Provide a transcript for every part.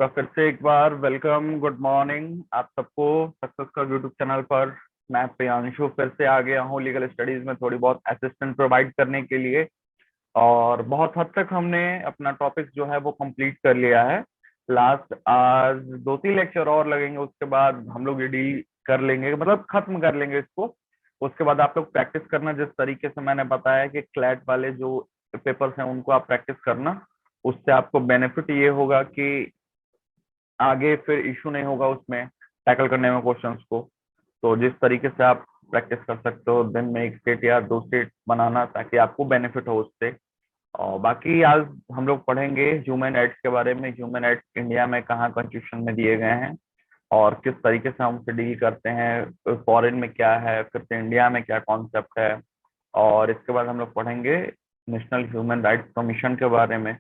आपका फिर से एक बार वेलकम, गुड मॉर्निंग आप सबको सक्सेस का यूट्यूब चैनल पर। मैं प्रियांशु फिर से आ गया हूँ लीगल स्टडीज में थोड़ी बहुत असिस्टेंट प्रोवाइड करने के लिए। और बहुत हद तक हमने अपना टॉपिक जो है वो कंप्लीट कर लिया है। लास्ट आज दो तीन लेक्चर और लगेंगे, उसके बाद हम लोग ये डील कर लेंगे, मतलब खत्म कर लेंगे इसको। उसके बाद आप लोग प्रैक्टिस करना, जिस तरीके से मैंने बताया कि क्लैट वाले जो पेपर्स हैं उनको आप प्रैक्टिस करना। उससे आपको बेनिफिट ये होगा कि आगे फिर इशू नहीं होगा उसमें टैकल करने में क्वेश्चंस को। तो जिस तरीके से आप प्रैक्टिस कर सकते हो दिन में एक स्टेट या दो स्टेट बनाना, ताकि आपको बेनिफिट हो उससे। और बाकी आज हम लोग पढ़ेंगे ह्यूमन राइट्स के बारे में। ह्यूमन राइट्स इंडिया में कहाँ कॉन्स्टिट्यूशन में दिए गए हैं और किस तरीके से हम उसे डील करते हैं, फॉरेन में क्या है, फिर से इंडिया में क्या कॉन्सेप्ट है। और इसके बाद हम लोग पढ़ेंगे नेशनल ह्यूमन राइट्स कमीशन के बारे में।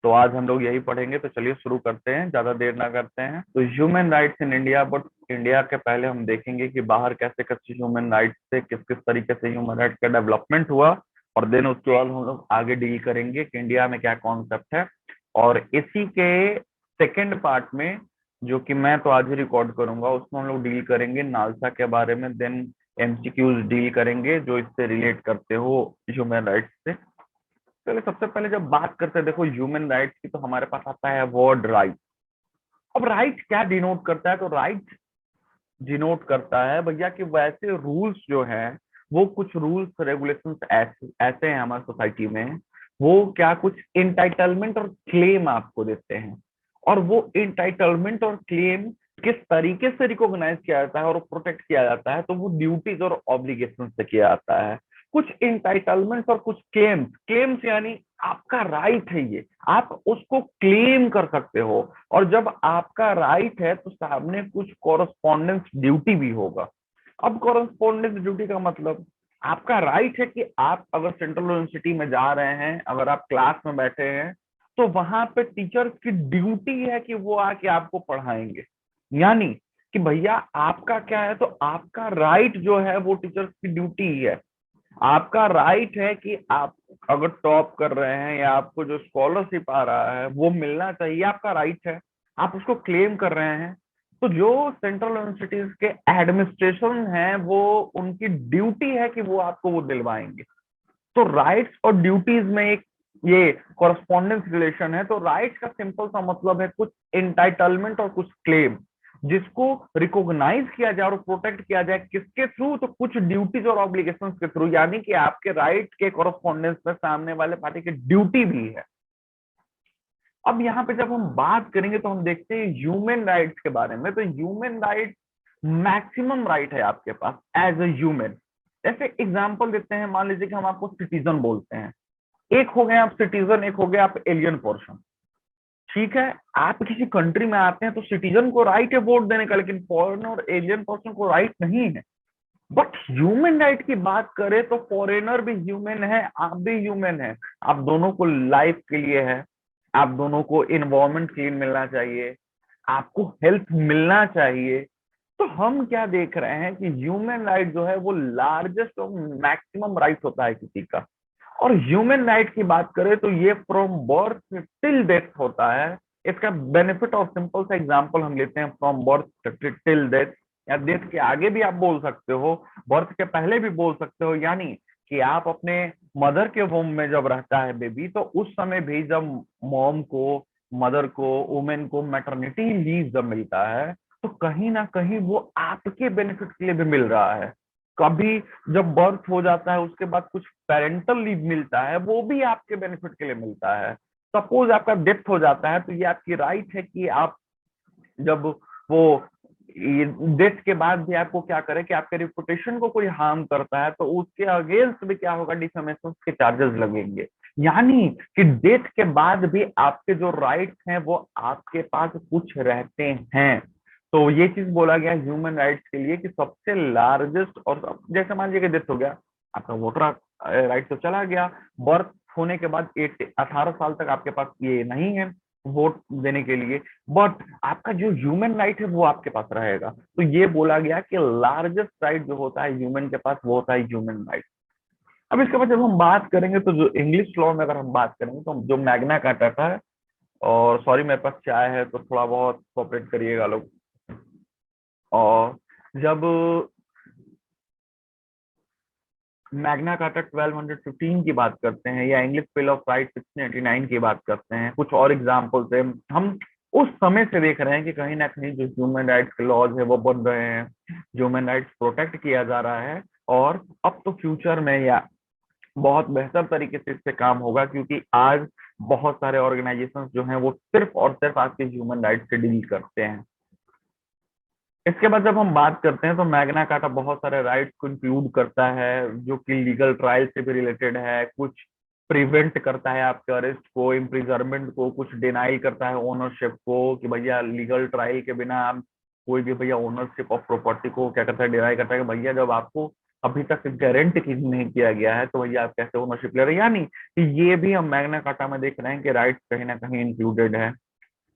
तो आज हम लोग यही पढ़ेंगे, तो चलिए शुरू करते हैं, ज्यादा देर ना करते हैं। तो human rights in India, but India के पहले हम देखेंगे कि बाहर कैसे कैसे ह्यूमन राइट्स से किस किस तरीके से ह्यूमन राइट्स का डेवलपमेंट हुआ। और देन उसके बाद हम लोग आगे डील करेंगे कि इंडिया में क्या कॉन्सेप्ट है। और इसी के सेकेंड पार्ट में, जो कि मैं तो आज ही रिकॉर्ड करूंगा, उसमें हम लोग डील करेंगे नालसा के बारे में। देन एमसीक्यूज डील करेंगे जो इससे रिलेट करते हो ह्यूमन राइट्स से। चलिए सबसे पहले जब बात करते हैं देखो ह्यूमन राइट्स की, तो हमारे पास आता है वर्ड राइट। अब राइट क्या डिनोट करता है? तो राइट डिनोट करता है भैया कि वैसे रूल्स जो हैं, वो कुछ रूल्स रेगुलेशंस ऐसे ऐसे हैं हमारी सोसाइटी में, वो क्या कुछ इंटाइटलमेंट और क्लेम आपको देते हैं। और वो इंटाइटलमेंट और क्लेम किस तरीके से रिकॉग्नाइज किया जाता है और प्रोटेक्ट किया जाता है, तो वो ड्यूटीज और ऑब्लिगेशन से किया जाता है। कुछ इंटाइटलमेंट्स और कुछ क्लेम्स। क्लेम्स यानी आपका राइट है, ये आप उसको क्लेम कर सकते हो। और जब आपका राइट है तो सामने कुछ कॉरस्पॉन्डेंस ड्यूटी भी होगा। अब कॉरस्पॉन्डेंस ड्यूटी का मतलब, आपका राइट है कि आप अगर सेंट्रल यूनिवर्सिटी में जा रहे हैं, अगर आप क्लास में बैठे हैं, तो वहां पे टीचर की ड्यूटी है कि वो आके आपको पढ़ाएंगे। यानी कि भैया आपका क्या है, तो आपका राइट जो है वो टीचर की ड्यूटी ही है। आपका राइट है कि आप अगर टॉप कर रहे हैं या आपको जो स्कॉलरशिप आ रहा है वो मिलना चाहिए, आपका राइट है, आप उसको क्लेम कर रहे हैं। तो जो सेंट्रल यूनिवर्सिटीज के एडमिनिस्ट्रेशन है, वो उनकी ड्यूटी है कि वो आपको वो दिलवाएंगे। तो राइट्स और ड्यूटीज में एक ये कॉरस्पॉन्डेंस रिलेशन है। तो राइट्स का सिंपल सा मतलब है कुछ एंटाइटलमेंट और कुछ क्लेम, जिसको रिकॉग्नाइज किया जाए और प्रोटेक्ट किया जाए किसके थ्रू, तो कुछ ड्यूटीज और ऑब्लिगेशंस के थ्रू। यानी कि आपके राइट के कॉरस्पॉन्डेंस में सामने वाले पार्टी की ड्यूटी भी है। अब यहाँ पे जब हम बात करेंगे तो हम देखते हैं ह्यूमन राइट्स के बारे में। तो ह्यूमन राइट मैक्सिमम राइट है आपके पास एज ए ह्यूमन। जैसे एग्जांपल देते हैं, मान लीजिए कि हम आपको सिटीजन बोलते हैं। एक हो गए आप सिटीजन, एक हो गए आप एलियन पर्सन। ठीक है, आप किसी कंट्री में आते हैं तो सिटीजन को राइट है वोट देने का, लेकिन फॉरेनर और एलियन पर्सन को राइट नहीं है। बट ह्यूमन राइट की बात करें तो फॉरेनर भी ह्यूमन है, आप भी ह्यूमन है। आप दोनों को लाइफ के लिए है, आप दोनों को इन्वायरमेंट क्लीन मिलना चाहिए, आपको हेल्थ मिलना चाहिए। तो हम क्या देख रहे हैं कि ह्यूमन राइट जो है वो लार्जेस्ट और मैक्सिमम राइट होता है किसी का। और ह्यूमन राइट की बात करें तो ये फ्रॉम बर्थ टिल डेथ होता है। इसका बेनिफिट और सिंपल सा एग्जांपल हम लेते हैं, फ्रॉम बर्थ टिल डेथ, या डेथ के आगे भी आप बोल सकते हो, बर्थ के पहले भी बोल सकते हो। यानी कि आप अपने मदर के वोम में जब रहता है बेबी, तो उस समय भी जब मॉम को, मदर को, वुमेन को मैटरनिटी लीव जब मिलता है, तो कहीं ना कहीं वो आपके बेनिफिट के लिए भी मिल रहा है। कभी जब बर्थ हो जाता है उसके बाद कुछ पेरेंटल लीव मिलता है, वो भी आपके बेनिफिट के लिए मिलता है। सपोज आपका डेथ हो जाता है, तो ये आपकी राइट है कि आप जब वो डेथ के बाद भी आपको क्या करे कि आपके रिपुटेशन को कोई हार्म करता है, तो उसके अगेंस्ट भी क्या होगा, डिफेमेशन के चार्जेस लगेंगे। यानी कि डेथ के बाद भी आपके जो राइट्स हैं वो आपके पास कुछ रहते हैं। तो ये चीज बोला गया ह्यूमन राइट्स के लिए कि सबसे लार्जेस्ट, और जैसे मान लीजिए कि डेथ हो गया, आपका वोटर राइट तो चला गया। बर्थ होने के बाद 18 साल तक आपके पास ये नहीं है वोट देने के लिए, बट आपका जो ह्यूमन राइट है वो आपके पास रहेगा। तो ये बोला गया कि लार्जेस्ट राइट जो होता है ह्यूमन के पास, वो होता है ह्यूमन राइट। अब इसके बाद जब हम बात करेंगे तो जो इंग्लिश लॉ में अगर हम बात करेंगे, तो जो मैग्ना कार्टा है, और सॉरी मेरे पास चाय है तो थोड़ा बहुत कोऑपरेट करिएगा लोग। और जब मैग्ना कार्टा 1215 की बात करते हैं या इंग्लिश बिल ऑफ राइट्स 1689 की बात करते हैं, कुछ और एग्जाम्पल्स है, हम उस समय से देख रहे हैं कि कहीं ना कहीं जो ह्यूमन राइट्स के लॉज है वो बन रहे हैं, ह्यूमन राइट्स प्रोटेक्ट किया जा रहा है। और अब तो फ्यूचर में या बहुत बेहतर तरीके से इस पे काम होगा, क्योंकि आज बहुत सारे ऑर्गेनाइजेशंस जो हैं वो सिर्फ और सिर्फ आपके ह्यूमन राइट्स से डील करते हैं। इसके बाद जब हम बात करते हैं तो मैग्ना कार्टा बहुत सारे राइट्स को इंक्लूड करता है जो कि लीगल ट्रायल से भी रिलेटेड है, कुछ प्रिवेंट करता है आपके अरेस्ट को, इम्प्रिजरमेंट को, कुछ डिनाई करता है ओनरशिप को कि भैया लीगल ट्रायल के बिना आप कोई भी भैया ओनरशिप ऑफ प्रॉपर्टी को क्या करता है, डिनाई करता है कि भैया जब आपको अभी तक गारंटी नहीं किया गया है तो भैया आप कैसे ओनरशिप ले रहे हैं। यानी कि ये भी हम मैग्ना कार्टा में देख रहे हैं कि राइट्स कहीं ना कहीं इंक्लूडेड है।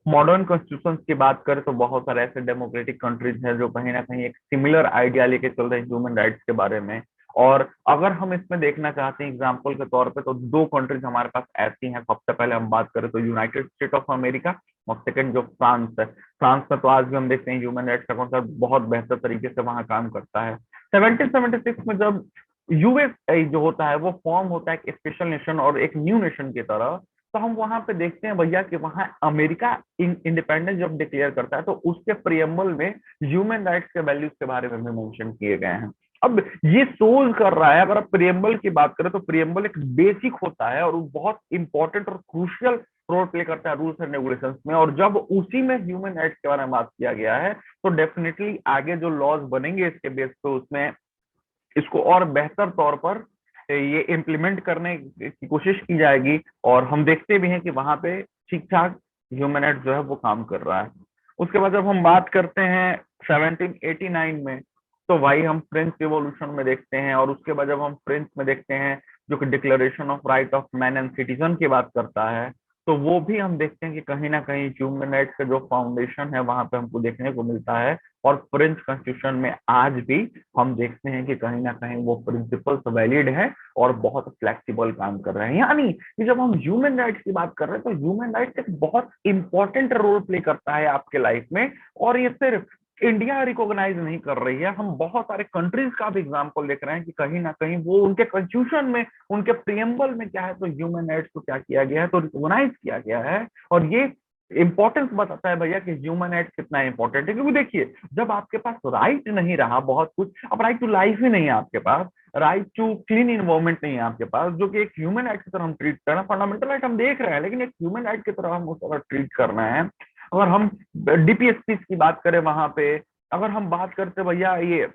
मॉडर्न कॉन्स्टिट्यूशन की बात करें तो बहुत सारे ऐसे डेमोक्रेटिक कंट्रीज हैं जो कहीं ना कहीं एक सिमिलर आइडिया लेके चल रहे हैं ह्यूमन राइट्स के बारे में। और अगर हम इसमें देखना चाहते हैं एग्जाम्पल के तौर पे तो दो कंट्रीज हमारे पास ऐसी हैं। सबसे पहले हम बात करें तो यूनाइटेड स्टेट ऑफ अमेरिका, और सेकंड जो फ्रांस है। फ्रांस में तो आज भी हम देखते हैं ह्यूमन राइट्स का कॉन्सेप्ट बहुत बेहतर तरीके से वहां काम करता है। 1776 में जब यूएस जो होता है वो फॉर्म होता है एक स्पेशल नेशन और एक न्यू नेशन की तरह, तो हम वहां पे देखते हैं भैया कि वहां अमेरिका इंडिपेंडेंस जब डिक्लेयर करता है तो उसके प्रियम्बल में ह्यूमन राइट्स के वैल्यूज के बारे में भी मेंशन किए गए हैं। अब ये सोच कर रहा है, अगर आप प्रियम्बल की बात करें तो प्रियम्बल एक बेसिक होता है और वो बहुत इंपॉर्टेंट और क्रूशियल रोल प्ले करता है रूल्स एंड रेगुलेशंस में। और जब उसी में ह्यूमन राइट्स के बारे में बात किया गया है तो डेफिनेटली आगे जो लॉज बनेंगे इसके बेस पे उसमें इसको और बेहतर तौर पर ये इम्प्लीमेंट करने की कोशिश की जाएगी। और हम देखते भी हैं कि वहां पे ठीक ठाक ह्यूमन राइट जो है वो काम कर रहा है। उसके बाद जब हम बात करते हैं 1789 में, तो भाई हम फ्रेंच रिवॉल्यूशन में देखते हैं। और उसके बाद जब हम फ्रेंच में देखते हैं जो कि declaration of right of man and citizen की बात करता है, तो वो भी हम देखते हैं कि कहीं ना कहीं ह्यूमन राइट्स का जो फाउंडेशन है वहां पे हमको देखने को मिलता है। और फ्रेंच कॉन्स्टिट्यूशन में आज भी हम देखते हैं कि कहीं ना कहीं वो प्रिंसिपल्स वैलिड है और बहुत फ्लेक्सिबल काम कर रहे हैं। यानी कि जब हम ह्यूमन राइट्स की बात कर रहे हैं तो ह्यूमन राइट्स एक बहुत इंपॉर्टेंट रोल प्ले करता है आपके लाइफ में। और ये सिर्फ इंडिया रिकॉग्नाइज नहीं कर रही है, हम बहुत सारे कंट्रीज का भी एग्जांपल देख रहे हैं कि कहीं ना कहीं वो उनके कॉन्स्टिट्यूशन में, उनके प्रियम्बल में क्या है तो ह्यूमन राइट्स को क्या किया गया है तो रिकॉग्नाइज किया गया है। और ये इंपॉर्टेंस बताता है भैया कि ह्यूमन राइट कितना इंपॉर्टेंट है। क्योंकि देखिए जब आपके पास राइट नहीं रहा बहुत कुछ, अब राइट टू लाइफ ही नहीं है आपके पास, राइट टू क्लीन इन्वायरमेंट नहीं है आपके पास, जो कि एक ह्यूमन राइट की तरह हम ट्रीट कर रहे हैं, फंडामेंटल राइट हम देख रहे हैं लेकिन एक ह्यूमन राइट की तरह हम उस तरह ट्रीट कर रहे हैं। अगर हम डीपीएसपी की बात करें वहां पे, अगर हम बात करते भैया ये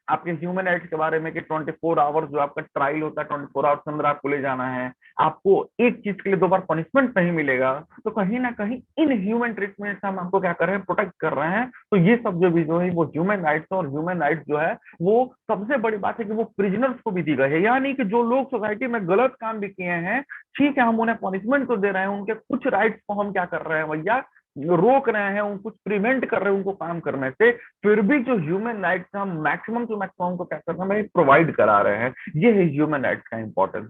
आपके ह्यूमन राइट्स के बारे में कि 24 आवर्स जो आपका ट्रायल होता है 24 आवर्स के अंदर आपको ले जाना है, आपको एक चीज के लिए 2 बार पनिशमेंट नहीं मिलेगा, तो कहीं ना कहीं इन ह्यूमन ट्रीटमेंट से हम आपको क्या कर रहे हैं, प्रोटेक्ट कर रहे हैं। तो ये सब जो भी जो है वो ह्यूमन राइट्स, और ह्यूमन राइट्स जो है वो सबसे बड़ी बात है कि वो प्रिजनर्स को भी दी गई है। यानी कि जो लोग सोसाइटी में गलत काम भी किए हैं, ठीक है हम उन्हें पनिशमेंट तो दे रहे हैं, उनके कुछ राइट्स को हम क्या कर रहे हैं भैया, रोक रहे हैं, उनको प्रिवेंट कर रहे हैं उनको काम करने से। फिर भी जो ह्यूमन राइट्स हम मैक्सिमम टू मैक्सिमम को क्या कर रहे हैं, प्रोवाइड करा रहे हैं। ये है ह्यूमन राइट्स का इंपॉर्टेंस।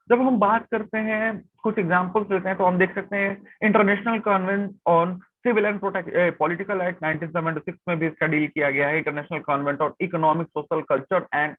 जब हम बात करते हैं कुछ एग्जांपल्स लेते हैं तो हम देख सकते हैं international covenant on civil and political act 1976 में भी इसका डील किया गया है। International covenant on economic social culture and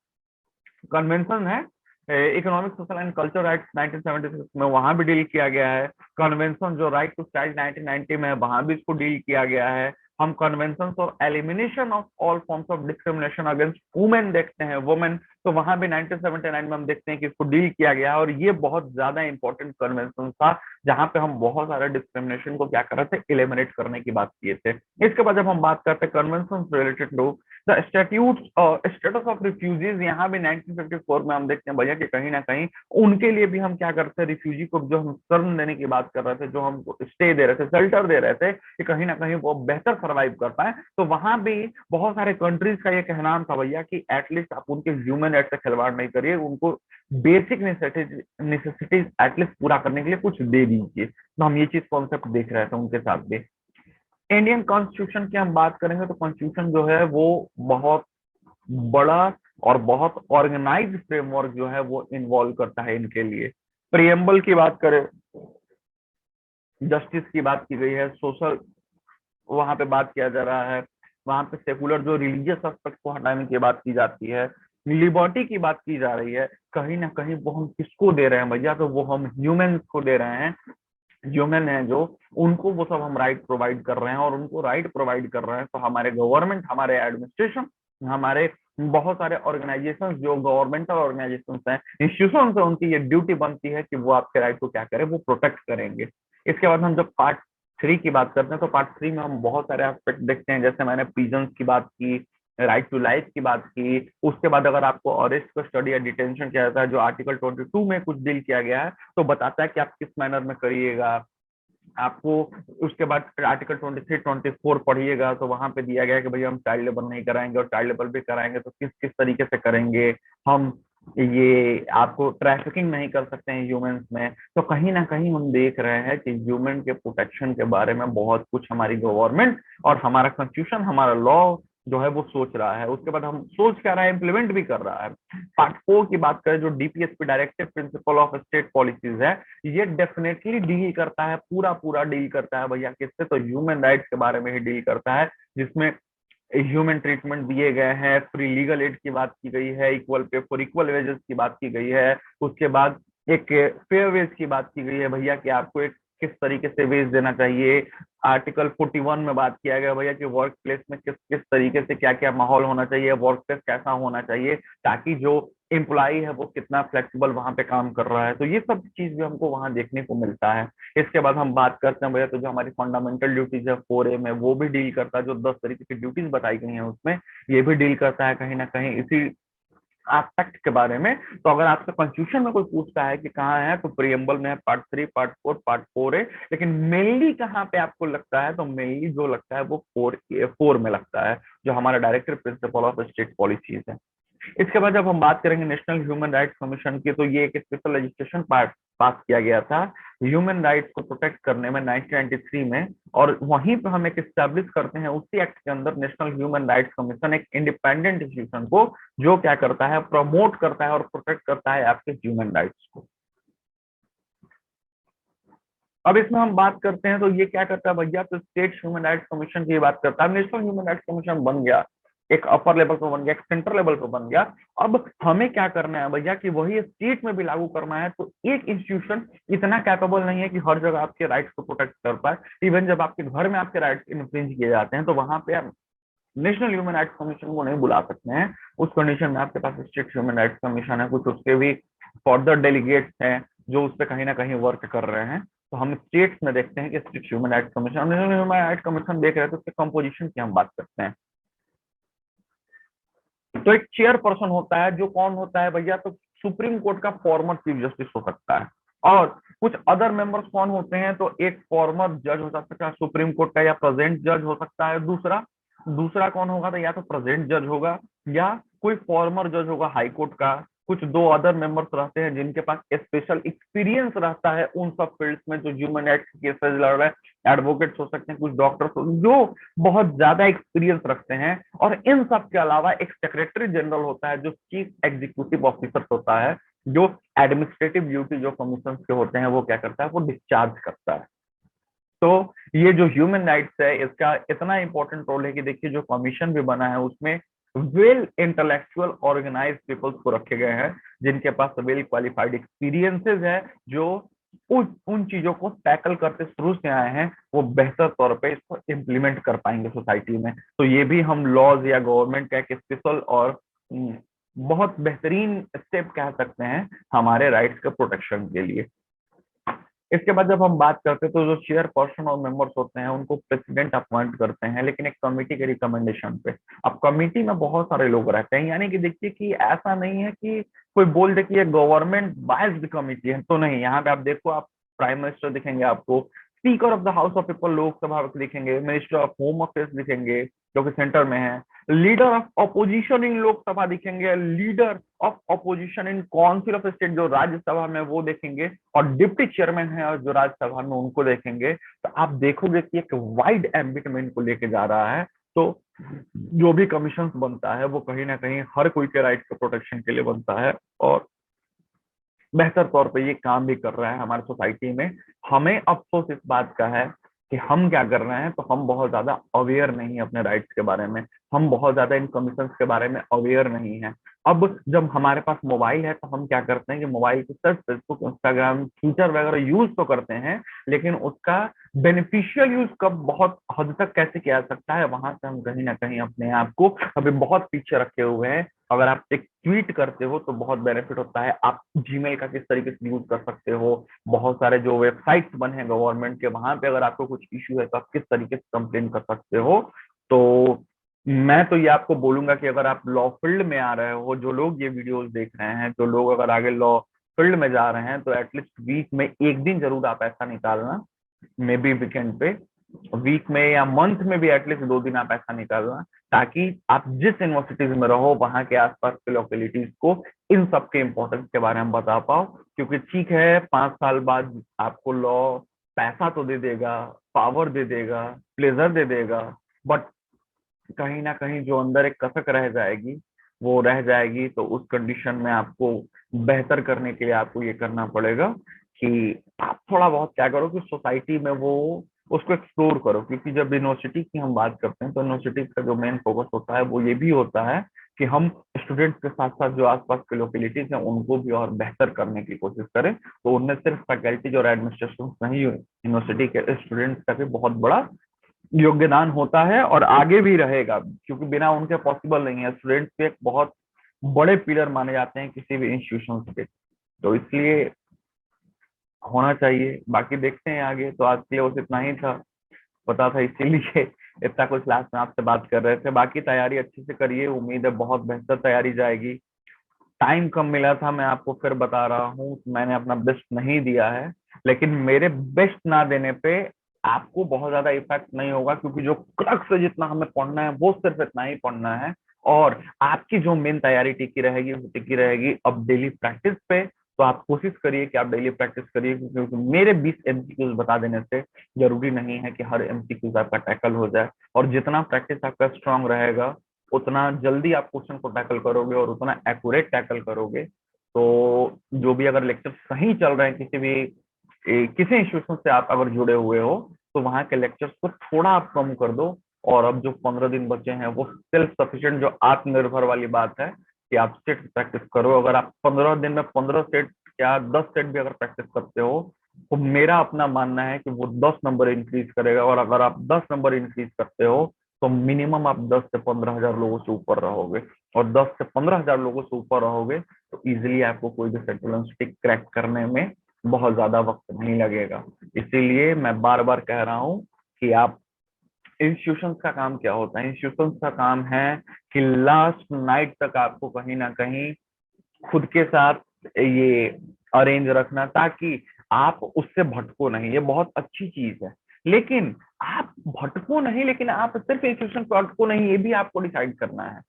convention है economic social and culture rights 1976 में, वहां भी डील किया गया है। कन्वेंशन जो राइट टू चाइल्ड 1990 में है वहां भी इसको डील किया गया है। हम कन्वेंशन और elimination of all forms of discrimination against women देखते हैं, वुमेन, तो वहां भी 1979 में हम देखते हैं कि इसको डील किया गया है। और ये बहुत ज्यादा इंपॉर्टेंट कन्वेंशन था जहां पे हम बहुत सारे डिस्क्रिमिनेशन को क्या कर रहे थे, एलिमिनेट करने की बात किए थे। इसके बाद जब हम बात करते हैं convention related to the status of refugees, यहाँ भी 1954 में हम देखते हैं भैया कि कहीं ना कहीं उनके लिए भी हम क्या करते हैं, रिफ्यूजी को जो हम शरण देने की बात कर रहे थे, जो हम स्टे दे रहे थे, शेल्टर दे रहे थे कि कहीं ना कहीं वो बेहतर सर्वाइव कर पाए, तो वहां भी बहुत सारे कंट्रीज का ये कहना था भैया कि एटलीस्ट आप उनके ह्यूमन राइट से खिलवाड़ नहीं करिए, उनको बेसिक नेसेसिटीज एटलीस्ट पूरा करने के लिए कुछ दे दीजिए। तो हम ये चीज कॉन्सेप्ट देख रहे थे उनके साथ भी। इंडियन कॉन्स्टिट्यूशन की हम बात करेंगे तो कॉन्स्टिट्यूशन जो है वो बहुत बड़ा और बहुत ऑर्गेनाइज्ड फ्रेमवर्क जो है वो इन्वॉल्व करता है इनके लिए। प्रियम्बल की बात करें जस्टिस की बात की गई है, सोशल वहां पे बात किया जा रहा है, वहां पे सेकुलर जो रिलीजियस एस्पेक्ट को हटाने की बात की जाती है, लिबर्टी की बात की जा रही है। कहीं ना कहीं वो हम किसको दे रहे हैं भैया, तो वो हम ह्यूमन को दे रहे हैं। ह्यूमन है जो, उनको वो सब हम राइट प्रोवाइड कर रहे हैं, और उनको राइट प्रोवाइड कर रहे हैं तो हमारे गवर्नमेंट, हमारे एडमिनिस्ट्रेशन, हमारे बहुत सारे ऑर्गेनाइजेशन जो गवर्नमेंटल ऑर्गेनाइजेशन हैं, इंस्टीट्यूशन से उनकी ये ड्यूटी बनती है कि वो आपके राइट को क्या करें, वो प्रोटेक्ट करेंगे। इसके बाद हम जब पार्ट 3 की बात करते हैं तो पार्ट 3 में हम बहुत सारे एस्पेक्ट देखते हैं, जैसे मैंने प्रिजन की बात की, राइट टू लाइफ की बात की। उसके बाद अगर आपको अरेस्ट को स्टडी या डिटेंशन किया जाता है, जो आर्टिकल 22 में कुछ डील किया गया है, तो बताता है कि आप किस मैनर में करिएगा आपको। उसके बाद आर्टिकल 23 24 पढ़िएगा तो वहां पे दिया गया है कि भैया हम चाइल्ड लेबर नहीं कराएंगे, और चाइल्ड लेबर भी कराएंगे तो किस किस तरीके से करेंगे हम। ये आपको ट्रैफिकिंग नहीं कर सकते हैं ह्यूमंस में। तो कहीं ना कहीं हम देख रहे हैं कि ह्यूमन के प्रोटेक्शन के बारे में बहुत कुछ हमारी गवर्नमेंट और हमारा कॉन्स्टिट्यूशन, हमारा लॉ जो है वो सोच रहा है। उसके बाद हम सोच क्या रहा है, इम्प्लीमेंट भी कर रहा है। पार्ट 4 की बात करें, जो DPSP directive principle of state policies है, ये डेफिनेटली डील करता है, पूरा पूरा डील करता है भैया किससे, तो ह्यूमन राइट्स के बारे में ही डील करता है, जिसमें ह्यूमन ट्रीटमेंट दिए गए हैं, फ्री लीगल एड की बात की गई है, equal pay for equal wages की बात की गई है। उसके बाद एक फेयर वेज की बात की गई है भैया कि आपको एक किस तरीके से वेज देना चाहिए। आर्टिकल 41 में बात किया गया भैया कि वर्क प्लेस में किस किस तरीके से क्या क्या माहौल होना चाहिए, वर्क प्लेस कैसा होना चाहिए, ताकि जो एम्प्लॉय है वो कितना फ्लेक्सिबल वहां पे काम कर रहा है। तो ये सब चीज भी हमको वहां देखने को मिलता है। इसके बाद हम बात करते हैं भैया, तो जो हमारी फंडामेंटल ड्यूटीज है 4A में, वो भी डील करता है, जो 10 तरीके की ड्यूटीज बताई गई हैं उसमें, ये भी डील करता है कहीं ना कहीं इसी एस्पेक्ट के बारे में। तो अगर आपसे कॉन्स्टिट्यूशन में कोई पूछता है कि कहाँ है, तो प्रियम्बल में है, पार्ट 3, पार्ट 4, पार्ट 4A। लेकिन मेनली कहाँ पे आपको लगता है, तो मेनली जो लगता है वो 4 में लगता है, जो हमारा director principle of state policies है। इसके बाद जब हम बात करेंगे नेशनल ह्यूमन राइट्स कमीशन की, तो ये एक स्पेशल लेजिस्लेशन पास किया गया था ह्यूमन राइट्स को प्रोटेक्ट करने में 1993 में। और वहीं पर हम एक स्टैब्लिश करते हैं उसी एक्ट के अंदर नेशनल ह्यूमन राइट्स कमीशन, एक इंडिपेंडेंट इंस्टीट्यूशन को, जो क्या करता है, प्रमोट करता है और प्रोटेक्ट करता है आपके ह्यूमन राइट्स को। अब इसमें हम बात करते हैं तो ये क्या करता है भैया, तो स्टेट ह्यूमन राइट्स कमीशन की बात करता है। नेशनल ह्यूमन राइट्स कमीशन बन गया, एक अपर लेवल पर बन गया, एक सेंट्रल लेवल पर बन गया। अब हमें क्या करना है भैया कि वही स्टेट में भी लागू करना है। तो एक इंस्टीट्यूशन इतना कैपेबल नहीं है कि हर जगह आपके राइट्स को प्रोटेक्ट कर पाए। इवन जब आपके घर में आपके राइट्स इन्फ्रिंज किए जाते हैं, तो वहां पे आप नेशनल ह्यूमन राइट्स कमीशन को नहीं बुला सकते हैं। उस कंडीशन में आपके पास स्टेट ह्यूमन राइट्स कमीशन है, कुछ उसके भी फर्दर डेलीगेट्स हैं जो उस पर कहीं ना कहीं वर्क कर रहे हैं। तो हम स्टेट्स में देखते हैं कि state human rights commission, national human rights commission देख रहे हैं, तो उसके कंपोजिशन की हम बात करते हैं। तो एक चेयर पर्सन होता है, जो कौन होता है भैया, तो सुप्रीम कोर्ट का फॉर्मर चीफ जस्टिस हो सकता है। और कुछ अदर मेंबर्स कौन होते हैं, तो एक फॉर्मर जज हो सकता है सुप्रीम कोर्ट का, या प्रेजेंट जज हो सकता है। दूसरा दूसरा कौन होगा, तो या तो प्रेजेंट जज होगा, या कोई फॉर्मर जज होगा हाई कोर्ट का। कुछ दो अदर मेंबर्स रहते हैं जिनके पास स्पेशल एक्सपीरियंस रहता है उन सब फील्ड्स में जो ह्यूमन राइट्स केसेस लड़ रहे हैं। एडवोकेट्स हो सकते हैं, कुछ डॉक्टर्स जो बहुत ज्यादा एक्सपीरियंस रखते हैं। और इन सब के अलावा एक सेक्रेटरी जनरल होता है, जो चीफ एग्जीक्यूटिव ऑफिसर होता है, जो एडमिनिस्ट्रेटिव ड्यूटी जो कमीशन के होते हैं वो क्या करता है, वो डिस्चार्ज करता है। तो ये जो ह्यूमन राइट्स है, इसका इतना इंपॉर्टेंट रोल है कि देखिए जो कमीशन भी बना है उसमें वेल इंटेलेक्चुअल ऑर्गेनाइज पीपल्स को रखे गए हैं, जिनके पास वेल क्वालिफाइड एक्सपीरियंसेस है, जो उन चीजों को टैकल करते शुरू से आए हैं, वो बेहतर तौर पे इसको इम्प्लीमेंट कर पाएंगे सोसाइटी में। तो ये भी हम लॉज या गवर्नमेंट का एक स्पेशल और बहुत बेहतरीन स्टेप कह सकते हैं हमारे राइट्स के प्रोटेक्शन के लिए। इसके बाद जब हम बात करते हैं तो जो चेयर पर्सन और मेंबर्स होते हैं उनको प्रेसिडेंट अपॉइंट करते हैं, लेकिन एक कमेटी के रिकमेंडेशन पे। अब कमेटी में बहुत सारे लोग रहते हैं, यानी कि देखिए कि ऐसा नहीं है कि कोई बोल दे कि ये गवर्नमेंट बायस्ड कमेटी है, तो नहीं। यहाँ पे आप देखो, आप प्राइम मिनिस्टर दिखेंगे आपको, speaker of the house of people Lok Sabha दिखेंगे, मिनिस्टर ऑफ होम अफेयर्स दिखेंगे जो कि सेंटर में है, leader of opposition in Lok Sabha दिखेंगे, leader of opposition in council of state जो राज्यसभा में वो देखेंगे, और डिप्टी चेयरमैन है और जो राज्यसभा में उनको देखेंगे। तो आप देखोगे कि एक वाइड एम्बिट में इनको लेके जा रहा है। तो जो भी कमीशन बनता है वो कहीं ना कहीं हर कोई के राइट के प्रोटेक्शन के लिए बनता है। और बेहतर तौर पे ये काम भी कर रहा है हमारी सोसाइटी में। हमें अफसोस इस बात का है कि हम क्या कर रहे हैं, तो हम बहुत ज्यादा अवेयर नहीं है अपने राइट्स के बारे में, हम बहुत ज्यादा इन कमीशंस के बारे में अवेयर नहीं है। अब जब हमारे पास मोबाइल है तो हम क्या करते हैं कि मोबाइल को सिर्फ फेसबुक, इंस्टाग्राम, ट्विटर वगैरह यूज तो करते हैं, लेकिन उसका बेनिफिशियल यूज कब, बहुत हद तक कैसे किया जा सकता है, वहां से हम कहीं ना कहीं अपने आप को अभी बहुत पीछे रखे हुए हैं। अगर आप एक ट्वीट करते हो तो बहुत बेनिफिट होता है, आप जीमेल का किस तरीके से यूज कर सकते हो, बहुत सारे जो वेबसाइट्स बने हैं गवर्नमेंट के, वहां पे अगर आपको कुछ इश्यू है तो आप किस तरीके से कंप्लेन कर सकते हो। तो मैं तो ये आपको बोलूंगा कि अगर आप लॉ फील्ड में आ रहे हो, जो लोग ये वीडियोस देख रहे हैं, जो लोग अगर आगे लॉ फील्ड में जा रहे हैं, तो एटलीस्ट वीक में एक दिन जरूर आप ऐसा निकालना, मे बी वीकेंड पे, वीक में या मंथ में भी एटलीस्ट 2 दिन आप ऐसा निकालना, ताकि आप जिस यूनिवर्सिटीज में रहो वहां के आसपास के लोकेलिटीज को इन सब के इम्पोर्टेंस के बारे में बता पाओ। क्योंकि ठीक है 5 साल बाद आपको लॉ पैसा तो दे देगा, पावर दे देगा, प्लेजर दे देगा, बट कहीं ना कहीं जो अंदर एक कसक रह जाएगी वो रह जाएगी। तो उस कंडीशन में आपको बेहतर करने के लिए आपको ये करना पड़ेगा कि आप थोड़ा बहुत क्या करो कि सोसाइटी में वो उसको एक्सप्लोर करो। क्योंकि जब यूनिवर्सिटी की हम बात करते हैं तो यूनिवर्सिटी का जो मेन फोकस होता है वो ये भी होता है कि हम स्टूडेंट्स के साथ साथ जो आसपास के लोकेलिटीज हैं उनको भी और बेहतर करने की कोशिश करें। तो उनमें सिर्फ फैकल्टी और एडमिनिस्ट्रेशन नहीं, यूनिवर्सिटी के स्टूडेंट्स का भी बहुत बड़ा योगदान होता है और आगे भी रहेगा, क्योंकि बिना उनके पॉसिबल नहीं है। स्टूडेंट्स के एक बहुत बड़े पिलर माने जाते हैं किसी भी इंस्टीट्यूशन के, तो इसलिए होना चाहिए। बाकी देखते हैं आगे। तो आज के लिए बस इतना ही था, पता था इसीलिए इतना कुछ क्लास में आपसे बात कर रहे थे। बाकी तैयारी अच्छे से करिए, उम्मीद है बहुत बेहतर तैयारी जाएगी। टाइम कम मिला था, मैं आपको फिर बता रहा हूँ, मैंने अपना बेस्ट नहीं दिया है, लेकिन मेरे बेस्ट ना देने पे आपको बहुत ज्यादा इफेक्ट नहीं होगा, क्योंकि जो क्रक्स से जितना हमें पढ़ना है वो सिर्फ इतना ही पढ़ना है। और आपकी जो मेन तैयारी टिकी रहेगी वो टिकी रहेगी अब डेली प्रैक्टिस पे। तो आप कोशिश करिए कि आप डेली प्रैक्टिस करिए, क्योंकि मेरे 20 MCQs बता देने से जरूरी नहीं है कि हर MCQs आपका टैकल हो जाए। और जितना प्रैक्टिस आपका स्ट्रांग रहेगा उतना जल्दी आप क्वेश्चन को टैकल करोगे और उतना एक्यूरेट टैकल करोगे। तो जो भी अगर लेक्चर सही चल रहे हैं किसी इंस्टीट्यूशन से आप अगर जुड़े हुए हो, तो वहां के लेक्चर्स को थोड़ा आप कम कर दो। और अब जो 15 दिन बचे हैं वो सेल्फ सफिशिएंट, जो आत्मनिर्भर वाली बात है कि आप सेट प्रैक्टिस करो। अगर आप 15 दिन में 15 सेट या 10 सेट भी अगर प्रैक्टिस करते हो, तो मेरा अपना मानना है कि वो 10 नंबर इंक्रीज करेगा। और अगर आप 10 नंबर इंक्रीज करते हो तो मिनिमम आप 10 से 15 हजार लोगों से ऊपर रहोगे। और 10 से 15 हजार लोगों से ऊपर रहोगे तो इजिली आपको कोई भी सेटल स्टिक क्रैक करने में बहुत ज्यादा वक्त नहीं लगेगा। इसीलिए मैं बार बार कह रहा हूँ कि आप, इंस्टीट्यूशन का काम क्या होता है, इंस्टीट्यूशन का काम है कि लास्ट नाइट तक आपको कहीं ना कहीं खुद के साथ ये अरेंज रखना, ताकि आप उससे भटको नहीं। ये बहुत अच्छी चीज है, लेकिन आप भटको नहीं, लेकिन आप सिर्फ इंस्टीट्यूशन भटको नहीं, ये भी आपको डिसाइड करना है।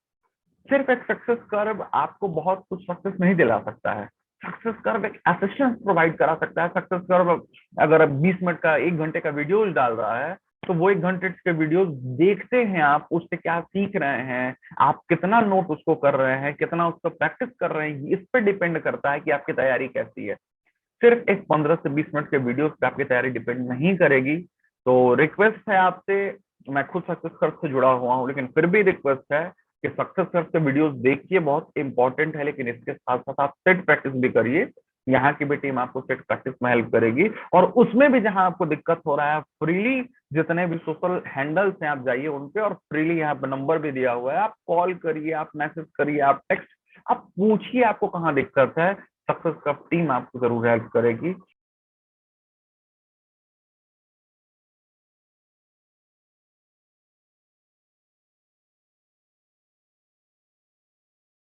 सिर्फ एक सक्सेस कर्व आपको बहुत कुछ सक्सेस नहीं दिला सकता है। सक्सेस कर्व एक असिस्टेंस प्रोवाइड करा सकता है। सक्सेस कर्व अगर 20 मिनट का 1 घंटे का वीडियोज डाल रहा है, तो वो 1 घंटे के वीडियोज देखते हैं आप, उससे क्या सीख रहे हैं, आप कितना नोट उसको कर रहे हैं, कितना उसको प्रैक्टिस कर रहे हैं, इस पर डिपेंड करता है कि आपकी तैयारी कैसी है। सिर्फ एक 15 से 20 मिनट के वीडियो पे आपकी तैयारी डिपेंड नहीं करेगी। तो रिक्वेस्ट है आपसे, मैं खुद सक्सेस कर्व से जुड़ा हुआ हूँ, लेकिन फिर भी रिक्वेस्ट है कि सक्सेस कर्व के वीडियोस देखिए, बहुत इंपॉर्टेंट है, लेकिन इसके साथ साथ आप सेट प्रैक्टिस भी करिए। यहाँ की भी टीम आपको सेट प्रैक्टिस में हेल्प करेगी। और उसमें भी जहां आपको दिक्कत हो रहा है, फ्रीली जितने भी सोशल हैंडल्स हैं आप जाइए उनपे, और फ्रीली यहाँ पे नंबर भी दिया हुआ है, आप कॉल करिए, आप मैसेज करिए, आप टेक्स्ट, आप पूछिए आपको कहाँ दिक्कत है। सक्सेस कप टीम आपको जरूर हेल्प करेगी।